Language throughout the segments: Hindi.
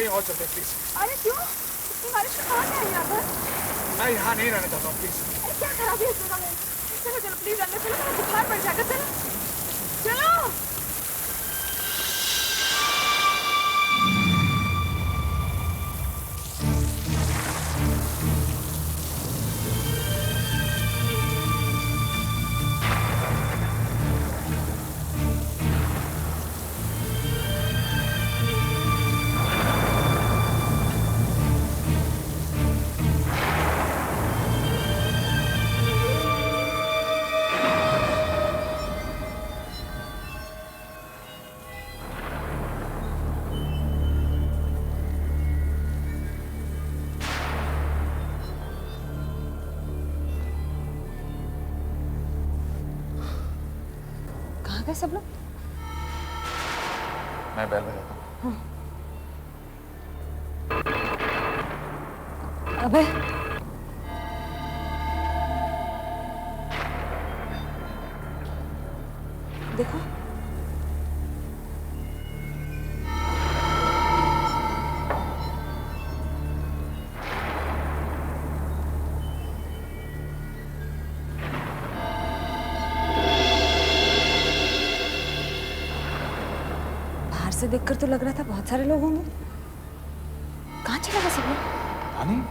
कहीं और चलते प्लीज। अरे क्यों? इतनी बारिश में कहाँ जाएंगे यहाँ पर? मैं यहाँ नहीं रहना चाहता हूँ प्लीज। अरे क्या खराबी है इस जगह में? चलो चलो प्लीज अंदर चलो, मेरा बुखार बढ़ जाएगा। चलो चलो। कहाँ गए सब लोग? मैं बैल बजाता हूँ। अबे देखो, बाहर से देखकर तो लग रहा था बहुत सारे लोग होंगे। कहाँ चला गया सब लोग? रानी,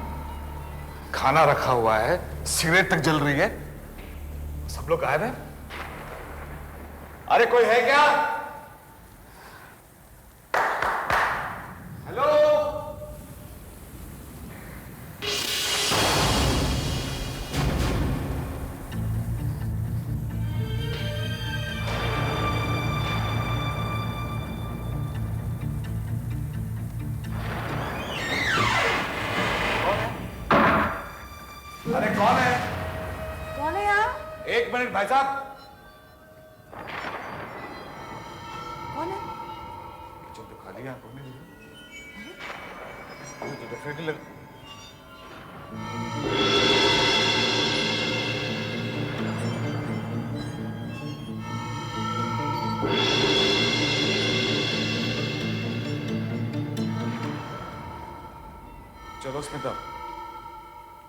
खाना रखा हुआ है, सिगरेट तक जल रही है, सब लोग गायब हैं। अरे कोई है क्या? हेलो? अरे कौन है? कौन है यहाँ? एक मिनट भाई साहब। कौन है? जो तो खाली है, आपको नहीं मुझे तो डेफिनेटली लग। चलो स्मिता,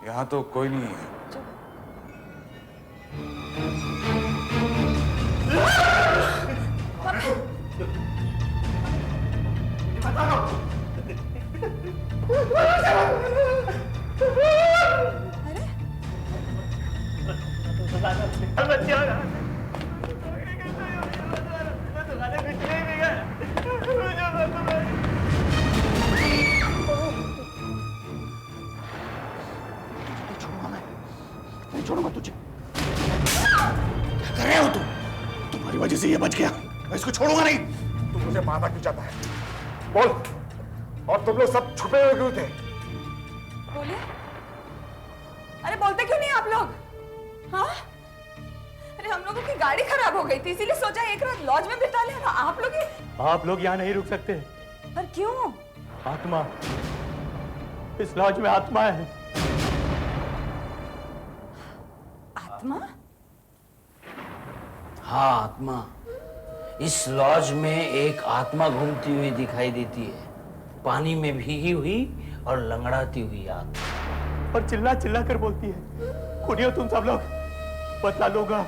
यहाँ तो कोई नहीं है। छोड़ूंगा तुझे। क्या कर रहे हो तुम? तुम्हारी वजह से ये बच गया, मैं इसको छोड़ूंगा नहीं। तू मुझे मारना क्यों चाहता है? बोल। और तुम लोग सब छुपे हुए क्यों थे? बोलिए। अरे बोलते क्यों नहीं आप लोग? हाँ? अरे हम लोगों की गाड़ी खराब हो गई थी, इसीलिए सोचा एक रात लॉज में बिता लेना। आप लोग यहाँ नहीं रुक सकते। पर क्यों? आत्मा, इस लॉज में आत्मा है। आत्मा? हाँ, आत्मा। इस लॉज में एक आत्मा घूमती हुई दिखाई देती है, पानी में भीगी हुई और लंगड़ाती हुई आत्मा। और चिल्ला चिल्ला कर बोलती है, सुनियो तुम सब लोग, बदला लूंगा,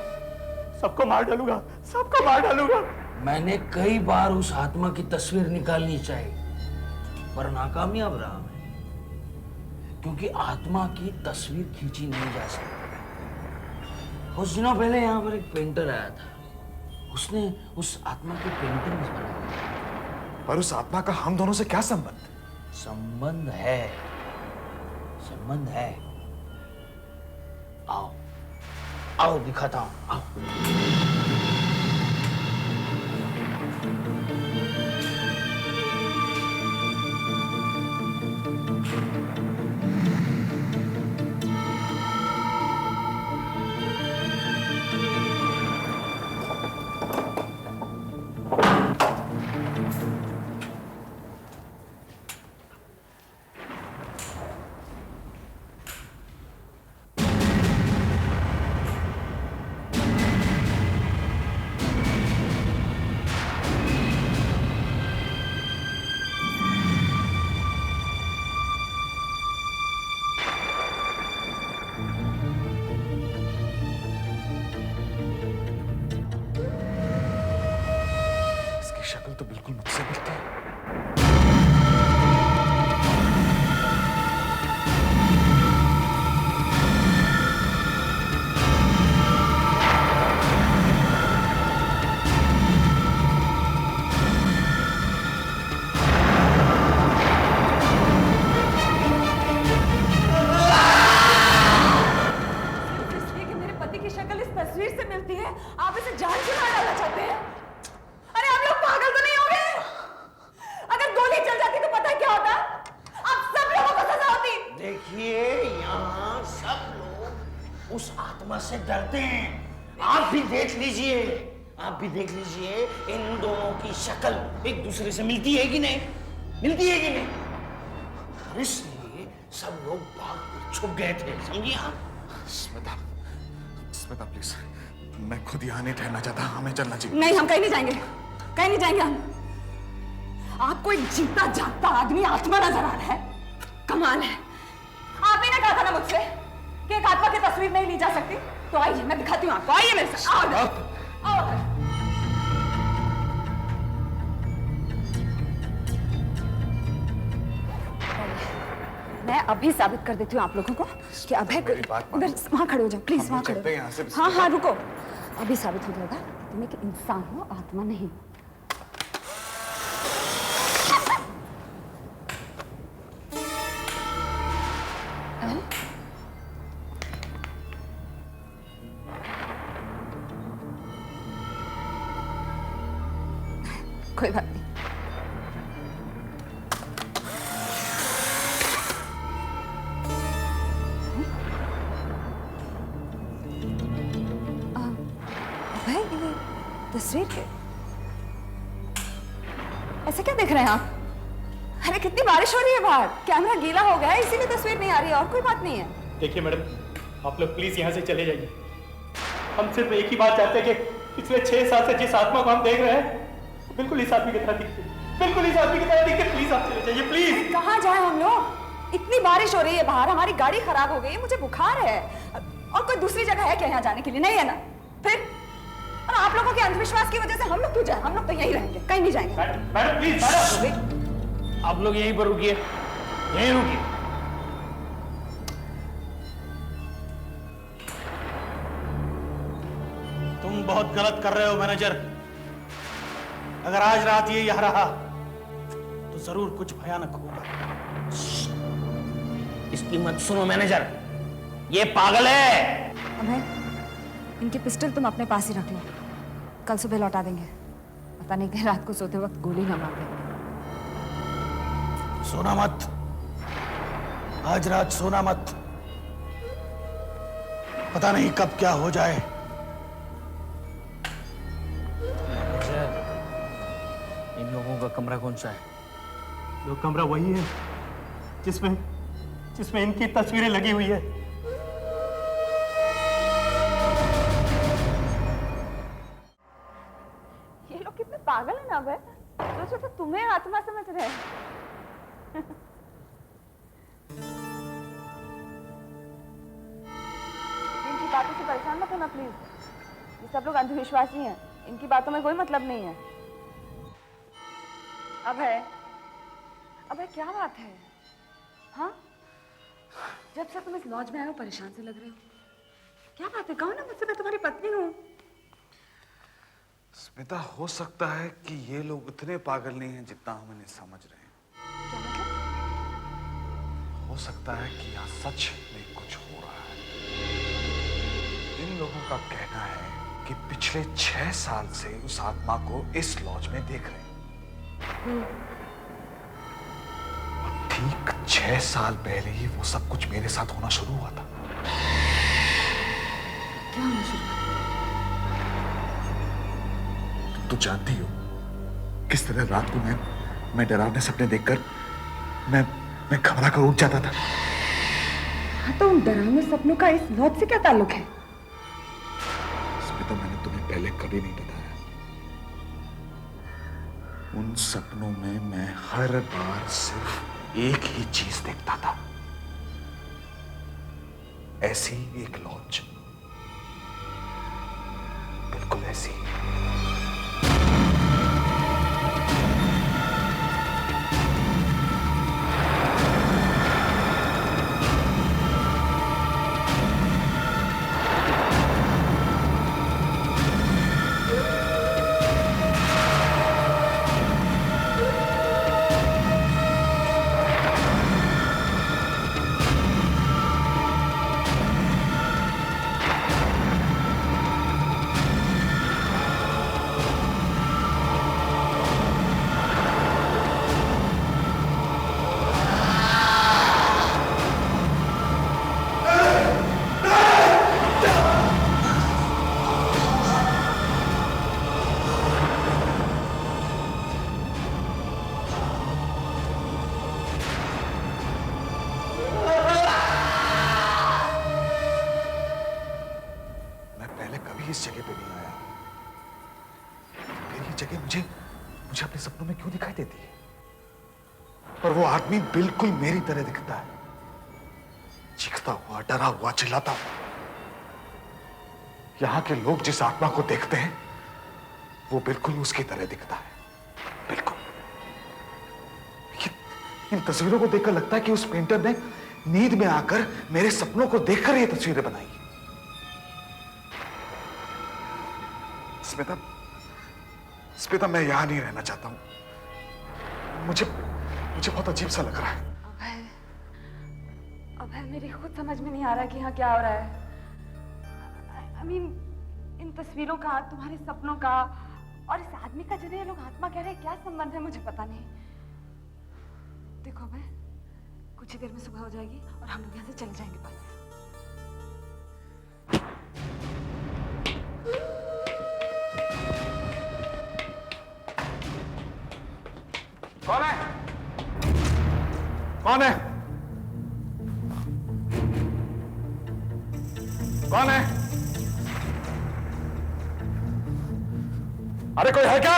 सबको मार डालूंगा, सबको मार डालूंगा। मैंने कई बार उस आत्मा की तस्वीर निकालनी चाहिए, पर नाकामयाब रहा मैं, क्योंकि आत्मा की तस्वीर खींची नहीं जा सकती। कुछ दिनों पहले यहाँ पर एक पेंटर आया था, उसने उस आत्मा की पेंटिंग्स बनाई। पर उस आत्मा का हम दोनों से क्या संबंध? संबंध है, संबंध है। आओ आओ दिखाता हूं, आओ। शक्ल तो बिल्कुल मुझसे मिलती है। इसलिए कि मेरे पति की शक्ल इस तस्वीर से मिलती है, आप इसे जान से मार डालना चाहते हैं? अरे आप लोग पागल तो नहीं हो गए? अगर गोली चल जाती तो पता क्या होता? आप सब लोगों को सजा होती। देखिए, यहाँ सब लोग उस आत्मा से डरते हैं। आप भी देख लीजिए, आप भी देख लीजिए, इन दोनों की शक्ल एक दूसरे से मिलती है कि नहीं? मिलती है कि नहीं? और इसलिए सब लोग भाग कर छुप गए थे, समझिए आप? स्मिता, स्मिता प्लीज, मैं खुद यहाँ नहीं ठहरना चाहता, हमें चलना चाहिए। नहीं, हम कहीं नहीं जाएंगे, कहीं नहीं जाएंगे हम। आपको एक जीता जागता आदमी आत्मा नजर आ रहा है? कमाल है। आप ही ने कहा था ना मुझसे कि एक आत्मा की तस्वीर नहीं ली जा सकती। तो आइए, मैं दिखाती हूँ आपको। आइए मेरे साथ। आओ इधर। आओ इधर। मैं अभी साबित कर देती हूँ आप लोगों को कि अभय मेरी बात मानो। इधर वहां खड़े हो जाओ प्लीज, हम वहां खड़े चलते हैं यहाँ से। हो। हाँ हाँ रुको, अभी साबित हो जाएगा तुम एक इंसान हो, आत्मा नहीं। कोई बात नहीं। अभय, ये तस्वीर के ऐसे क्या देख रहे हैं आप? अरे कितनी बारिश हो रही है बाहर, कैमरा गीला हो गया है इसीलिए तस्वीर नहीं आ रही है, और कोई बात नहीं है। देखिए मैडम, आप लोग प्लीज यहाँ से चले जाइए। हम सिर्फ एक ही बात चाहते हैं कि पिछले 6 साल से जिस आत्मा को हम देख रहे हैं बिल्कुल इस आदमी की तरह दिखती है, बिल्कुल इस आदमी की तरह दिखती है। प्लीज आप चले जाइए, प्लीज। कहाँ जाए हम लोग? इतनी बारिश हो रही है बाहर, हमारी गाड़ी खराब हो गई है, मुझे बुखार है, और कोई दूसरी जगह है क्या यहाँ जाने के लिए? नहीं है ना? फिर और आप लोगों के अंधविश्वास की वजह से हम लोग क्यों जाए? हम लोग तो यहीं रहेंगे, कहीं नहीं जाएंगे। Madam please, madam. आप लोग यहीं पर रुकिए, यहीं रुकिए। तुम बहुत गलत कर रहे हो मैनेजर। अगर आज रात ये यहाँ रहा तो जरूर कुछ भयानक होगा। इसकी मत सुनो मैनेजर, ये पागल है। अभय, इनकी पिस्टल तुम अपने पास ही रख लो, कल सुबह लौटा देंगे। पता नहीं कहीं रात को सोते वक्त गोली ना मार दे। सोना मत, आज रात सोना मत। पता नहीं कब क्या हो जाए। इन लोगों का कमरा कौन सा है? वो कमरा वही है जिसमें जिसमें इनकी तस्वीरें लगी हुई है। ये लोग कितने पागल है ना अभय, सोचो तो तुम्हें आत्मा समझ रहे हैं। इनकी बातों से परेशान मत होना प्लीज, ये सब लोग अंधविश्वासी हैं, इनकी बातों में कोई मतलब नहीं है। अभय, अभय क्या बात है? हाँ, जब से तुम इस लॉज में आए हो परेशान से लग रहे हो, क्या बात है? कहो ना मुझसे, मैं तुम्हारी पत्नी हूँ। स्मिता, हो सकता है कि ये लोग इतने पागल नहीं हैं जितना हम इन्हें समझ रहे हैं। क्या मतलब? हो सकता है कि यहाँ सच में कुछ हो रहा है। इन लोगों का कहना है कि पिछले 6 साल से उस आत्मा को इस लॉज में देख रहे हैं। और ठीक 6 साल पहले ही वो सब कुछ मेरे साथ होना शुरू हुआ था। क्या होना शुरू हुआ? तुम तो जानती हो किस तरह रात को मैं डरावने सपने देखकर मैं घबरा कर उठ जाता था। हाँ, तो उन डरावने सपनों का इस लॉज से क्या ताल्लुक है? स्मिता, मैंने तुम्हें पहले कभी नहीं बताया। उन सपनों में मैं हर बार सिर्फ एक ही चीज देखता था, ऐसी एक लॉज, बिल्कुल ऐसी। इस जगह पे नहीं आया फिर ये जगह मुझे मुझे अपने सपनों में क्यों दिखाई देती है? और वो आदमी बिल्कुल मेरी तरह दिखता है, चीखता हुआ, डरा हुआ, चिल्लाता हुआ। यहां के लोग जिस आत्मा को देखते हैं वो बिल्कुल उसकी तरह दिखता है, बिल्कुल। इन तस्वीरों को देखकर लगता है कि उस पेंटर ने नींद में आकर मेरे सपनों को देखकर ये तस्वीरें बनाई। स्मिता, स्मिता, मैं यहां नहीं रहना चाहता हूं। मुझे बहुत अजीब सा लग रहा है। अभय, मेरी खुद समझ में नहीं आ रहा कि यहाँ क्या हो रहा है। I mean, इन तस्वीरों का, तुम्हारे सपनों का और इस आदमी का जिन्हें ये लोग आत्मा कह रहे हैं, क्या संबंध है मुझे पता नहीं। देखो अभय, कुछ ही देर में सुबह हो जाएगी और हम लोग यहाँ से चले जाएंगे बस। कौन है? कौन है? कौन है? अरे कोई है क्या?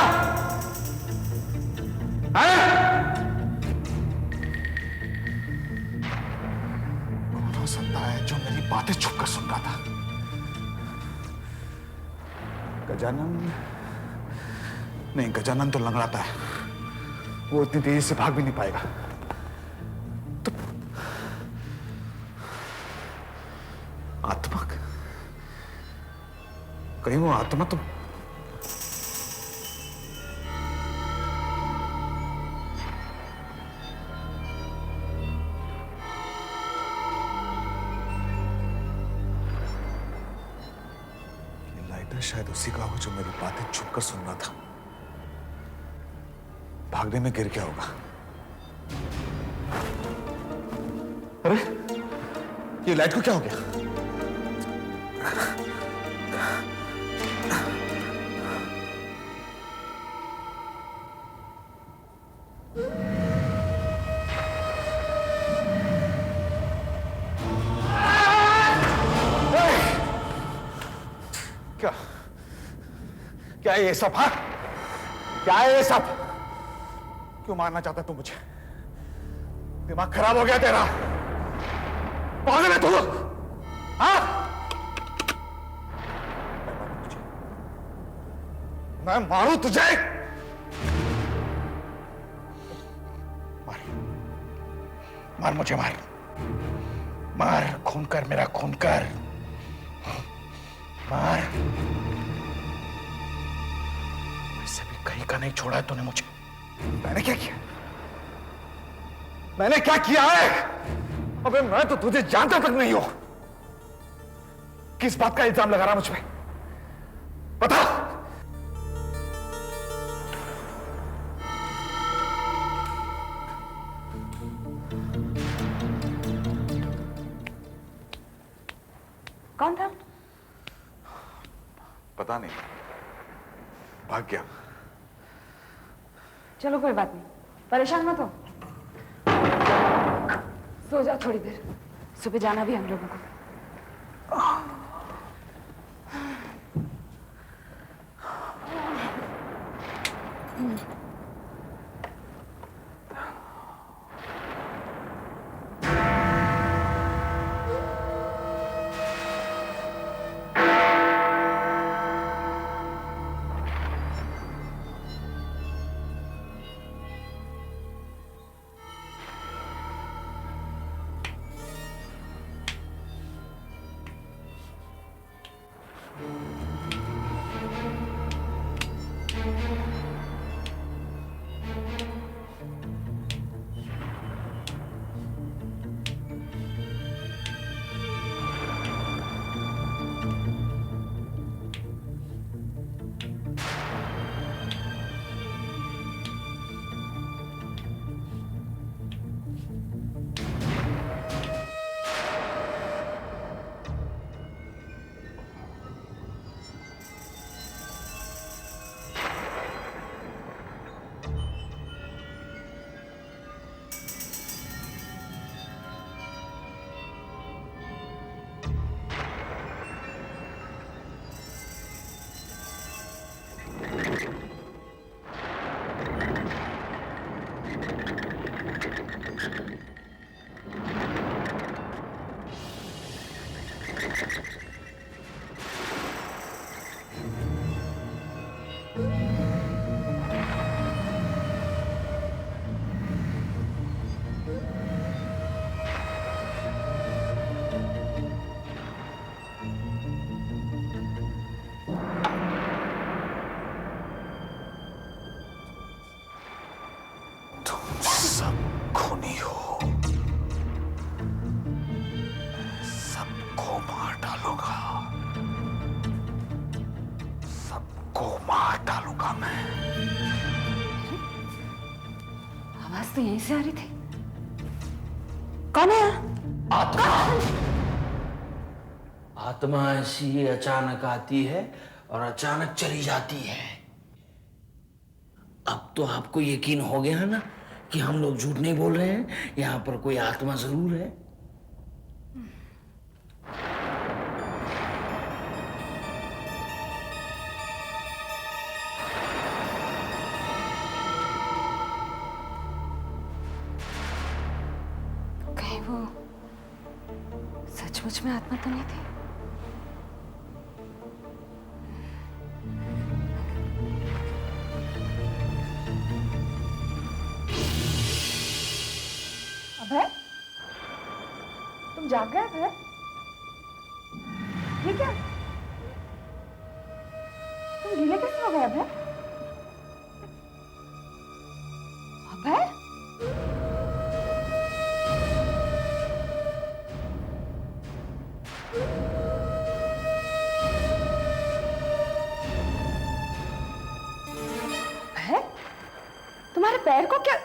है? कौन हो सकता है जो मेरी बातें छुपकर सुन रहा था? गजानन? नहीं, गजानन तो लंगड़ाता है, वो इतनी तेजी से भाग भी नहीं पाएगा। तो आत्मा, कहीं वो आत्मा तो लाइटर शायद उसी का हो जो मेरी बातें छुपकर सुन रहा था। भागने में गिर गया होगा। अरे ये लाइट को क्या हो गया? क्या क्या ये सब? हाँ, क्या है ये सब? क्यों मारना चाहता तू मुझे? दिमाग खराब हो गया तेरा? पागल है तू? हाँ? मैं मारूं तुझे? मार, मार मुझे, मार, मार, खून कर, मेरा खून कर, मार। वैसे भी कहीं का नहीं छोड़ा है तूने मुझे। मैंने क्या किया? मैंने क्या किया है? अबे मैं तो तुझे जानता तक नहीं हूं। किस बात का इल्जाम लगा रहा मुझ पे? बता। कौन था? पता नहीं, भाग गया। चलो कोई बात नहीं, परेशान मत हो, सो जाओ थोड़ी देर, सुबह जाना भी हम लोगों को। तुम सब खूनी हो, सबको मार डालूंगा, सबको मार डालूंगा मैं। आवाज तो यहीं से आ रही थी। कौन है? आत्मा। आत्मा ऐसी अचानक आती है और अचानक चली जाती है। अब तो आपको यकीन हो गया ना कि हम लोग झूठ नहीं बोल रहे हैं, यहां पर कोई आत्मा जरूर है। कहीं वो सचमुच में आत्मा तो नहीं थी? अभय, तुम जाग गए अभय? ये क्या? तुम गीले कैसे हो गए अभय? अभय? अभय? तुम्हारे पैर को क्या?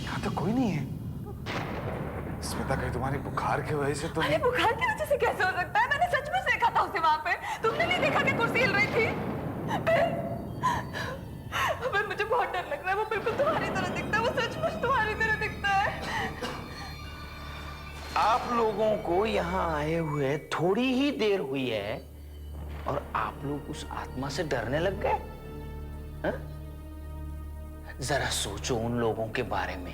यहाँ तो कोई नहीं है। स्मिता, कहीं तुम्हारी बुखार की वजह से तो अरे बुखार की वजह से कैसे हो सकता है? मैंने सचमुच देखा था उसे वहां पे। तुमने नहीं देखा कि कुर्सी हिल रही थी? अबे मुझे बहुत डर लग रहा है। वो बिल्कुल तुम्हारी तरह दिखता है। वो सचमुच तुम्हारी तरह दिखता है। आप लोगों को यहाँ आए हुए थोड़ी ही देर हुई है और आप लोग उस आत्मा से डरने लग गए? हाँ? जरा सोचो उन लोगों के बारे में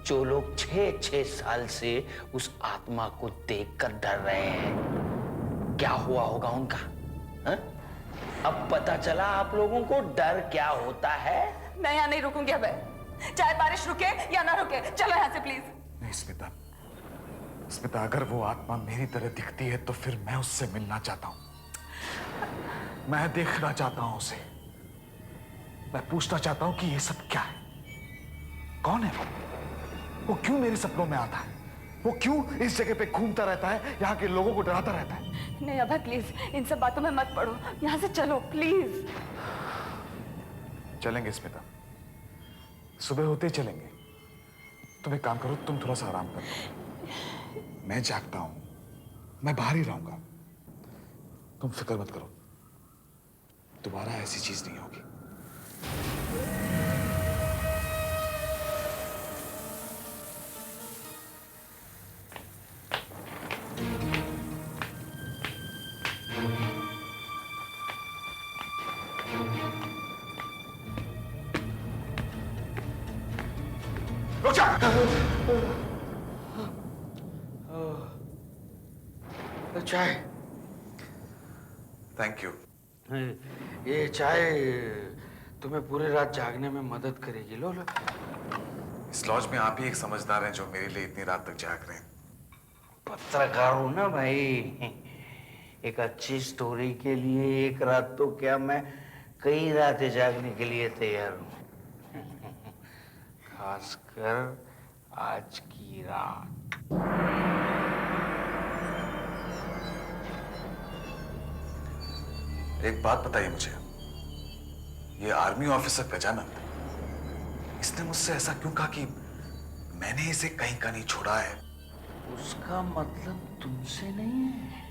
जो लोग 6-6 साल से उस आत्मा को देखकर डर रहे हैं। क्या हुआ होगा उनका? हा? अब पता चला आप लोगों को डर क्या होता है। मैं यहाँ नहीं रुकूंगी अबे, चाहे बारिश रुके या ना रुके। चलो यहाँ से प्लीज। नहीं स्मिता, स्मिता, अगर वो आत्मा मेरी तरह दिखती है तो फिर मैं उससे मिलना चाहता हूं। मैं देखना चाहता हूं उसे। मैं पूछना चाहता हूं कि ये सब क्या है? कौन है वो क्यों मेरे सपनों में आता है? वो क्यों इस जगह पे घूमता रहता है, यहाँ के लोगों को डराता रहता है? नहीं अभय प्लीज, इन सब बातों में मत पड़ो। यहाँ से चलो प्लीज। चलेंगे स्मिता, सुबह होते ही चलेंगे। तुम एक काम करो, तुम थोड़ा सा आराम करो। मैं जागता हूं, मैं बाहर ही रहूंगा। तुम फिक्र मत करो, दोबारा ऐसी चीज नहीं होगी। रुक जा। चाय। Thank you. ये चाय तुम्हें पूरी रात जागने में मदद करेगी। लो लो। इस लॉज में आप ही एक समझदार हैं जो मेरे लिए इतनी रात तक जाग रहे हैं। पत्रकार हूं ना भाई, एक अच्छी स्टोरी के लिए एक रात तो क्या, मैं कई रातें जागने के लिए तैयार हूं। खासकर आज की रात। एक बात बताइए मुझे, ये आर्मी ऑफिसर गजानन, इसने मुझसे ऐसा क्यों कहा कि मैंने इसे कहीं का नहीं छोड़ा है उसका मतलब तुमसे नहीं है,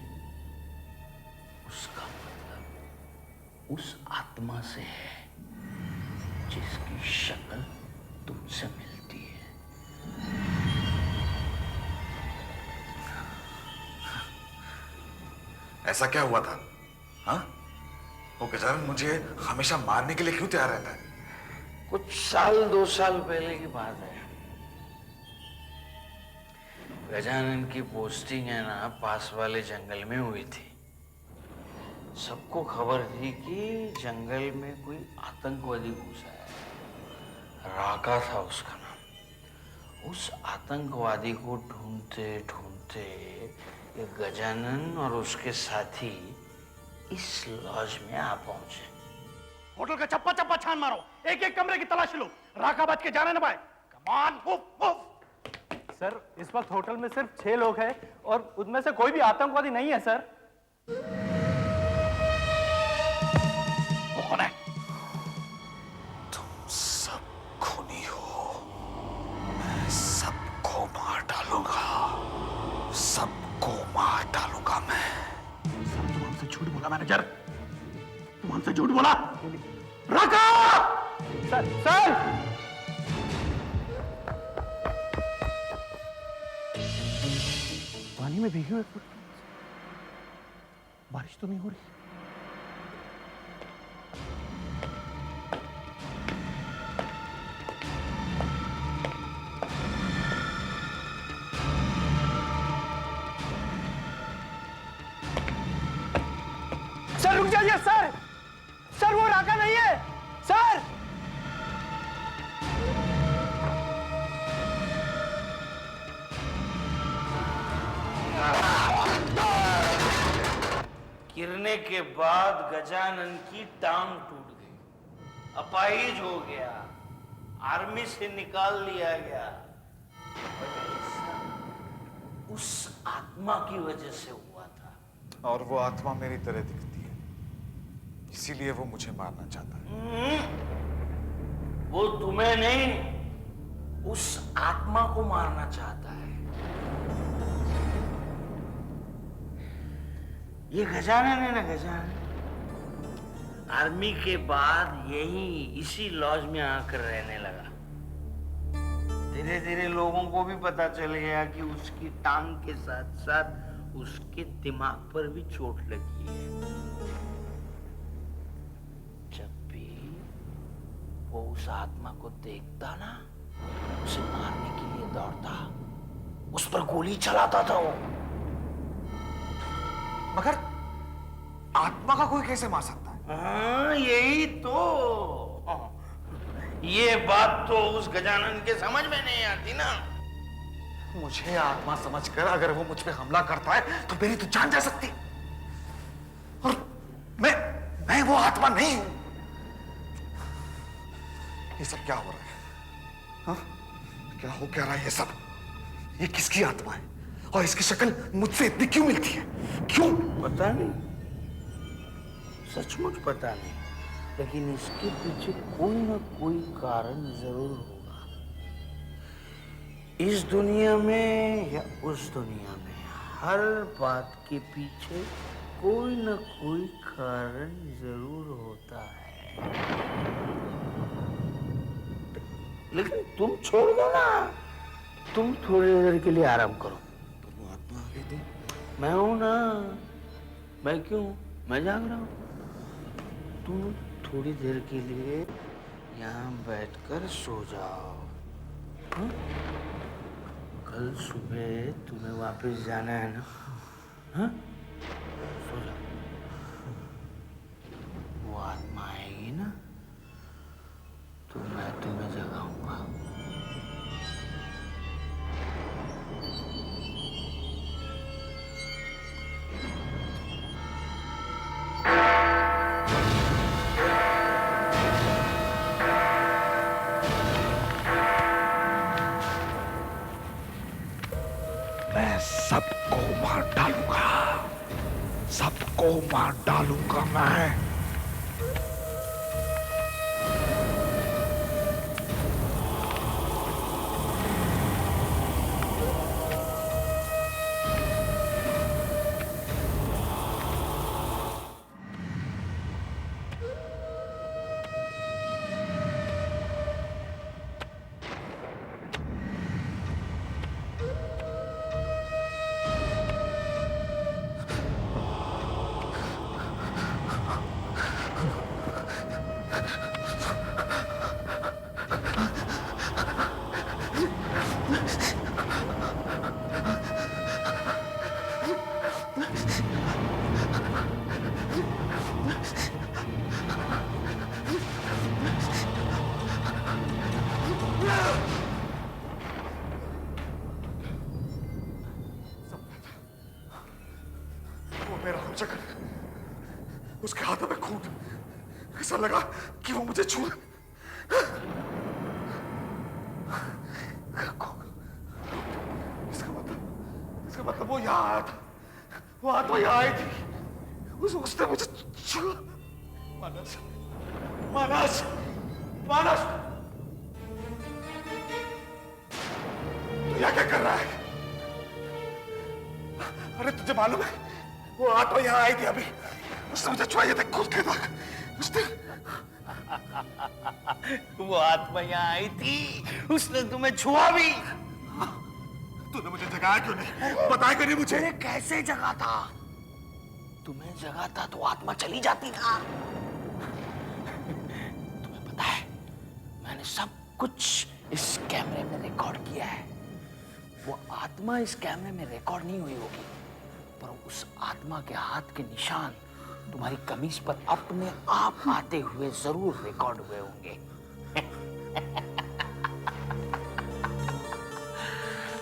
उसका मतलब उस आत्मा से है जिसकी शक्ल तुमसे मिलती है। ऐसा क्या हुआ था? हाँ, वो गजानन मुझे हमेशा मारने के लिए क्यों तैयार रहता है? कुछ साल 2 साल पहले की बात है। गजानन की पोस्टिंग है ना पास वाले जंगल में हुई थी। सबको खबर थी कि जंगल में कोई आतंकवादी घुसा है। राका था उसका नाम। उस आतंकवादी को ढूंढते ढूंढते ये गजानन और उसके साथी इस लॉज में आ पहुंचे। होटल का चप्पा चप्पा छान मारो, एक एक कमरे की तलाशी लो, राका बच के जाने न पाए। कमान, मूव मूव। सर इस वक्त होटल में सिर्फ 6 लोग हैं और उनमें से कोई भी आतंकवादी नहीं है सर। वो कौन है? तुम सब खूनी हो। मैं सबको मार डालूंगा, सबको मार डालूंगा मैं। तुम हमसे झूठ बोला मैनेजर, तुम हमसे झूठ बोला। राका! सर सर पानी में भीगे हुए बारिश तो नहीं हो रही। सर रुक जाइए सर, सर वो राका नहीं है सर। गिरने के बाद गजानन की टांग टूट गई, अपाहिज हो गया, आर्मी से निकाल लिया गया। उस आत्मा की वजह से हुआ था। और वो आत्मा मेरी तरह दिखती है, इसीलिए वो मुझे मारना चाहता है। वो तुम्हें नहीं, उस आत्मा को मारना चाहता है। ये गजानन है ना, गजानन आर्मी के बाद यही इसी लॉज में आकर रहने लगा। धीरे धीरे लोगों को भी पता चल गया कि उसकी टांग के साथ साथ उसके दिमाग पर भी चोट लगी है। जब भी वो उस आत्मा को देखता ना, उसे मारने के लिए दौड़ता, उस पर गोली चलाता था वो। मगर आत्मा का कोई कैसे मार सकता है? हाँ यही तो, ये बात तो उस गजानन के समझ में नहीं आती ना। मुझे आत्मा समझकर अगर वो मुझ पे हमला करता है तो मेरी तो जान जा सकती, और मैं वो आत्मा नहीं हूं। ये सब क्या हो रहा है? हाँ? क्या हो क्या रहा है ये सब? ये किसकी आत्मा है और इसकी शक्ल मुझसे इतनी क्यों मिलती है? क्यों? पता नहीं, सचमुच पता नहीं, लेकिन इसके पीछे कोई ना कोई कारण जरूर होगा। इस दुनिया में या उस दुनिया में, हर बात के पीछे कोई ना कोई कारण जरूर होता है। लेकिन तुम छोड़ दो ना, तुम थोड़ी देर के लिए आराम करो। वो आत्मा आ गई तो मैं हूं ना, मैं क्यों, मैं जाग रहा हूं। तुम थोड़ी देर के लिए यहाँ बैठकर सो जाओ। हाँ? कल सुबह तुम्हें वापस जाना है ना? हाँ? सो जाओ। वो आत्मा आएगी ना तो मैं तुम्हें जगाऊंगा। मैं सबको मार डालूंगा, सबको मार डालूंगा मैं। मेरा हम जगन, उसके हाथों में खून, ऐसा लगा कि वो मुझे छू इसका मतलब वो यहाँ आया था, वो आत्मा यहाँ आई थी, उसने मुझे छुआ। मानस, मानस, मानस, तू यहाँ क्या कर रहा है? अरे तुझे मालूम है वो आत्मा यहाँ आई थी अभी, उसने मुझे छुआ, ये देख खुद के दाग, उसने वो आत्मा यहाँ आई थी, उसने तुम्हें छुआ भी। तूने मुझे जगाया क्यों नहीं? बताया क्यों नहीं मुझे? अरे कैसे जगाता? तुम्हें जगाता तो आत्मा चली जाती ना। तुम्हें पता है मैंने सब कुछ इस कैमरे में रिकॉर्ड किया है। वो आत्मा इस कैमरे में रिकॉर्ड नहीं हुई होगी, पर उस आत्मा के हाथ के निशान तुम्हारी कमीज पर अपने आप आते हुए जरूर रिकॉर्ड हुए होंगे।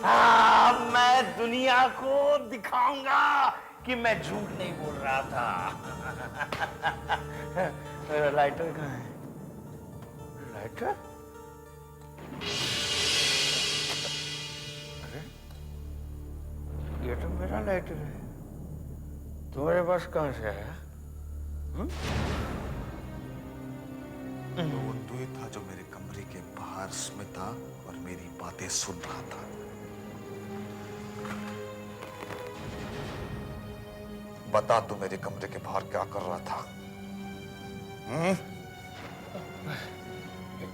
अब मैं दुनिया को दिखाऊंगा कि मैं झूठ नहीं बोल रहा था। मेरा लाइटर कहाँ है? लाइटर? अरे ये तो मेरा लाइटर है, तुम्हारे पास कहाँ से आया? वो तू ही था जो मेरे कमरे के बाहर स्मिता और मेरी बातें सुन रहा था। बता तू मेरे कमरे के बाहर क्या कर रहा था?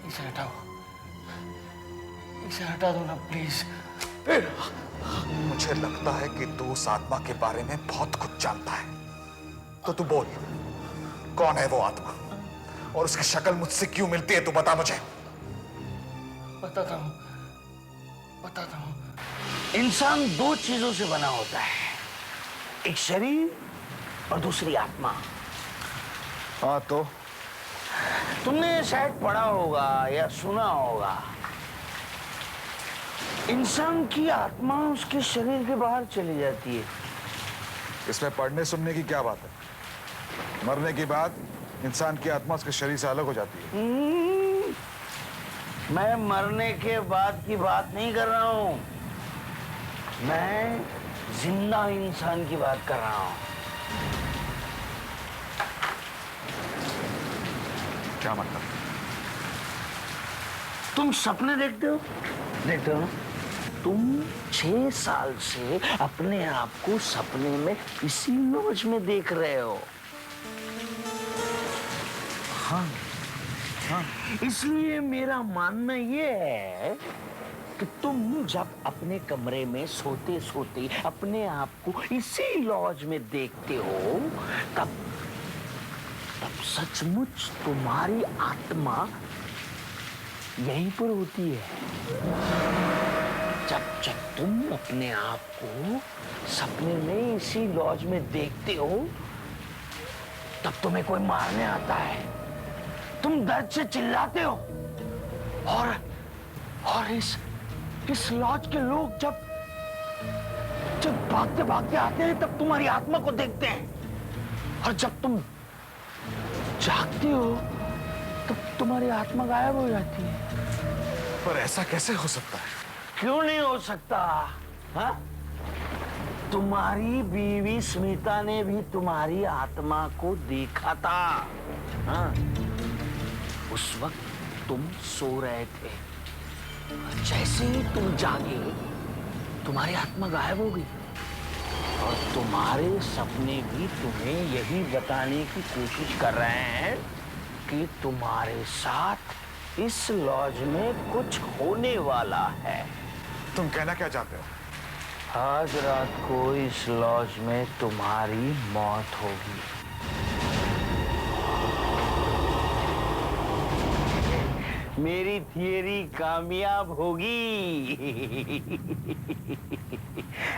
इसे हटाओ, इसे हटा दो ना प्लीज। मुझे लगता है कि तू उस आत्मा के बारे में बहुत कुछ जानता है, तो तू बोल, कौन है वो आत्मा और उसकी शक्ल मुझसे क्यों मिलती है? तू बता मुझे। बताता हूँ, बताता हूँ। इंसान दो चीजों से बना होता है, एक शरीर और दूसरी आत्मा। हाँ तो तुमने शायद पढ़ा होगा या सुना होगा, इंसान की आत्मा उसके शरीर के बाहर चली जाती है। इसमें पढ़ने सुनने की क्या बात है? मरने के बाद इंसान की आत्मा उसके शरीर से अलग हो जाती है। मैं मरने के बाद की बात नहीं कर रहा हूं, मैं जिंदा इंसान की बात कर रहा हूं। क्या मतलब? तुम सपने देखते हो ना? तुम 6 साल से अपने आप को सपने में इसी लॉज में देख रहे हो। हाँ, इसलिए मेरा मानना ये है कि तुम जब अपने कमरे में सोते सोते अपने आप को इसी लॉज में देखते हो, तब सचमुच तुम्हारी आत्मा यहीं पर होती है। जब तुम अपने आप को सपने में इसी लॉज में देखते हो, तब तुम्हें कोई मारने आता है, तुम दर्द से चिल्लाते हो, और इस लॉज के लोग जब भागते भागते आते हैं, तब तुम्हारी आत्मा को देखते हैं, और जब तुम जागते हो तब तुम्हारी आत्मा गायब हो जाती है। पर ऐसा कैसे हो सकता है? क्यों नहीं हो सकता? हाँ? तुम्हारी बीवी स्मिता ने भी तुम्हारी आत्मा को देखा था। हाँ? उस वक्त तुम सो रहे थे, जैसे ही तुम जागे तुम्हारी आत्मा गायब हो गई, और तुम्हारे सपने भी तुम्हें यही बताने की कोशिश कर रहे हैं कि तुम्हारे साथ इस लॉज में कुछ होने वाला है। तुम कहना क्या चाहते हो? आज रात को इस लॉज में तुम्हारी मौत होगी। मेरी थियरी कामयाब होगी।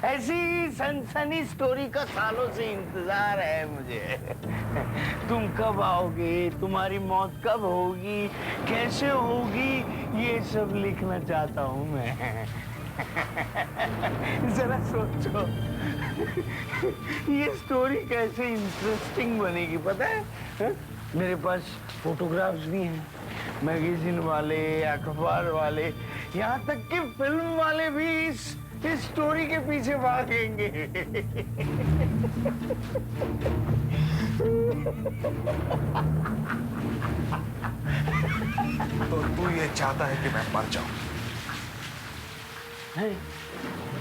ऐसी सनसनी स्टोरी का सालों से इंतजार है मुझे। तुम कब आओगे, तुम्हारी मौत कब होगी, कैसे होगी, ये सब लिखना चाहता हूं मैं। जरा सोचो, ये स्टोरी कैसे इंटरेस्टिंग बनेगी पता है? हा? मेरे पास फोटोग्राफ्स भी हैं, मैगजीन वाले, अखबार वाले, यहाँ तक कि फिल्म वाले भी इस स्टोरी के पीछे भागेंगे। तो तू ये चाहता है कि मैं मर जाऊं, नहीं,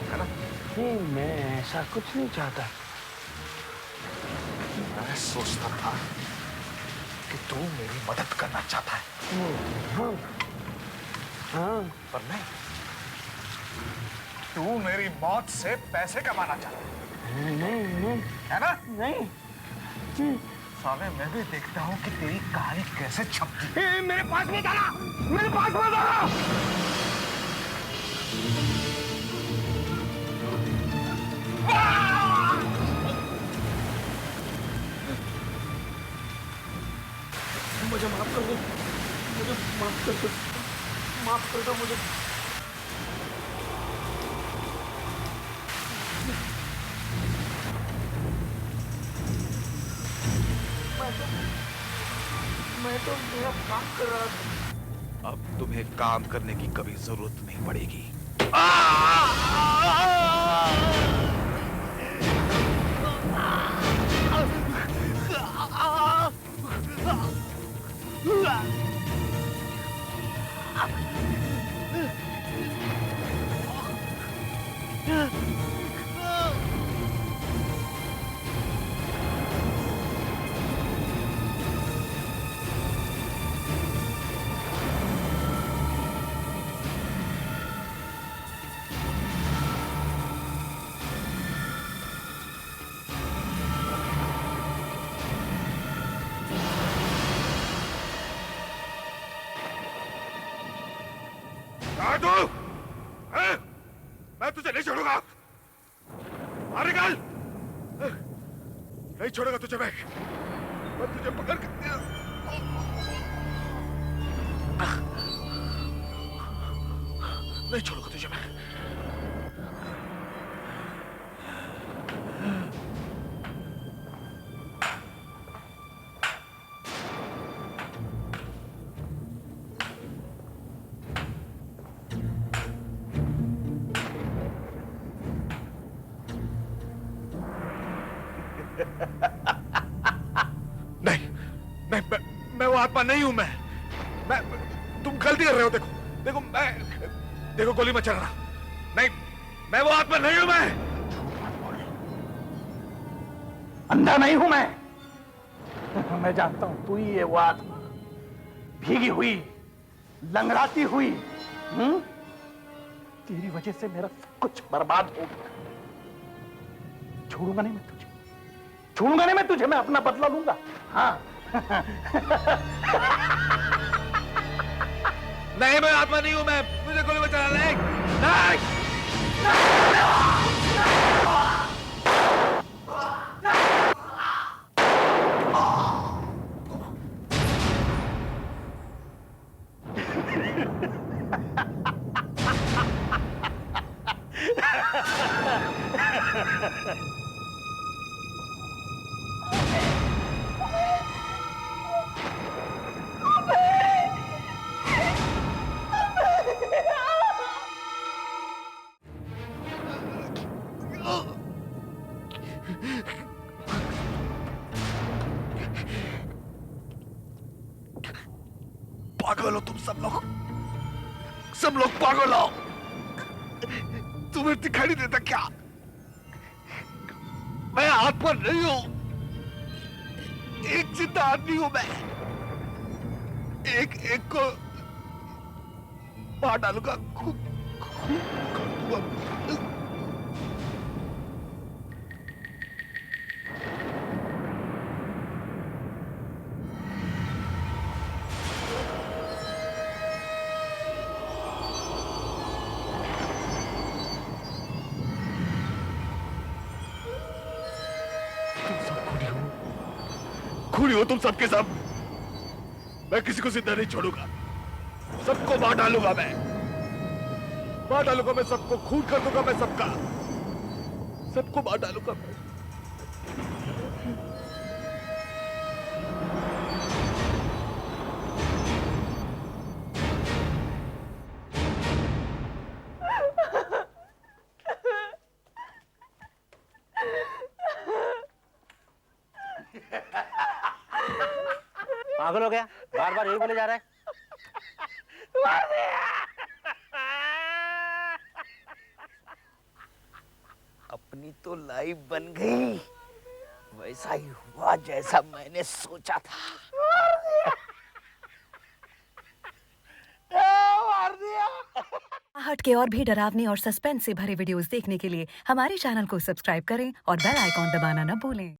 है ना? नहीं, मैं ऐसा कुछ नहीं चाहता। मैं सोचता था कि तू मेरी मदद करना चाहता है, हाँ, हाँ, पर नहीं, तू मेरी मौत से पैसे कमाना चाहता है, नहीं, नहीं, है ना? नहीं। साले मैं भी देखता हूँ कि तेरी कहानी कैसे छपती है। मेरे पास मत आना, मेरे पास मत आना। मुझे माफ कर दो, मुझे माफ कर दो, माफ कर दो मुझे। मैं तो मेरा काम कर रहा था। अब तुम्हें काम करने की कभी जरूरत नहीं पड़ेगी। तू हैं? मैं तुझे नहीं छोड़ूंगा, अरे गल नहीं छोड़ूंगा तुझे, मैं तुझे पकड़ के नहीं छोड़ूंगा तुझे मैं। नहीं नहीं, मैं वो आत्मा नहीं हूं। मैं तुम गलती कर रहे हो। देखो देखो, देखो गोली मत चलाना। नहीं, मैं वो आत्मा नहीं हूं। अंधा नहीं हूं मैं जानता हूं तू ही है वो आत्मा, भीगी हुई, लंगड़ाती हुई। तेरी वजह से मेरा सब कुछ बर्बाद हो गया। छोड़ूंगा नहीं मैं तुझे, छोड़ूंगा नहीं मैं तुझे, मैं अपना बदला लूंगा। हाँ। नहीं, मैं आत्मा नहीं हूं। मैं मुझे गोली मत चलाना। नहीं, पागल हो तुम सब लोग पागल हो। तुम्हें दिखाई नहीं देता क्या? मैं आत्मा नहीं हूं, एक जिंदा आदमी हूं मैं। एक को मार डालूंगा, खुद खूनी हो तुम सबके सब। मैं किसी को जिंदा नहीं छोड़ूंगा, सबको मार डालूंगा मैं। मार डालूंगा मैं सबको, खून कर दूंगा मैं सबका, सबको मार डालूंगा मैं। पागल हो गया, बार बार यही बोले जा रहा है। अपनी तो लाइफ बन गई, वैसा ही हुआ जैसा मैंने सोचा था। आहट के और भी डरावनी और सस्पेंस से भरे वीडियोस देखने के लिए हमारे चैनल को सब्सक्राइब करें और बेल आइकॉन दबाना न भूलें।